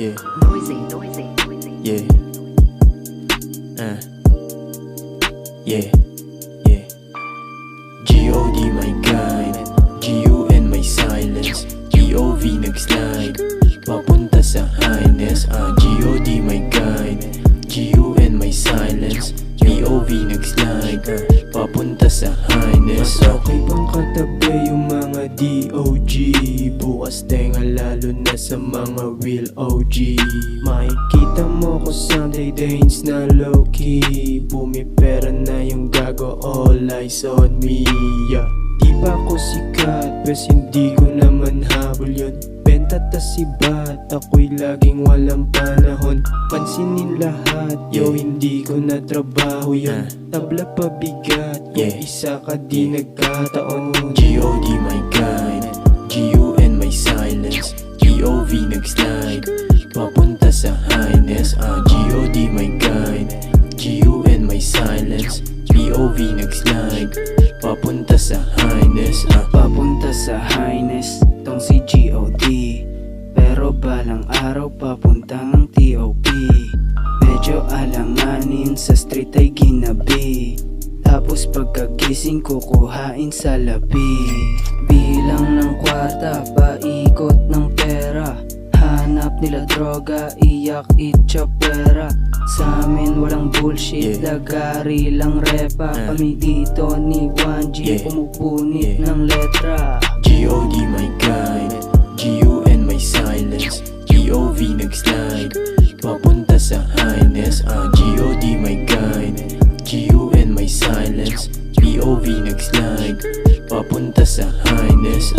Yeah, Noisy. yeah, yeah, yeah. G.O.D. my guide, G.U.N. my silence, P.O.V. nag-slide, papunta sa highness. G.O.D. my guide, G.U.N. my silence, P.O.V. nag-slide, papunta sa highness. Mas okay bang katabi yung mga D.O.G? Bukas tenga lalo na sa mga real OG. Makikita mo ko Sunday days na low-key, bumipera na yung gago, all eyes on me. Yeah. Di ba ko sikat, bes hindi ko naman habol yun. Benta tas sibat, ako'y laging walang panahon. Pansinin lahat, yo hindi ko na trabaho yun. Tabla pabigat, kung isa ka di nagkataon. G.O.D. my guide, G.U.N. my silence, P.O.V. nag-slide, papunta sa highness. G.O.D. my guide, G.U.N. my silence, P.O.V. nag-slide, papunta sa highness. Papunta sa highness, tong si G.O.D. Pero balang araw papunta ng T.O.P. Medyo alanganin sa street ay ginabi, tapos pagkagising kukuhain sa labi. Bilang ng kwarta, paikot ng pera, hanap nila droga, iyak itchapera. Sa amin walang bullshit, lagari lang repa. Kami dito ni 1G, pumupunit ng letra. G.O.D. my guide, G.U.N. my silence, P.O.V. nag-slide, papunta sa highness. G.O.D. my guide, G.U.N. my silence, P.O.V. nag-slide, papunta sa highness.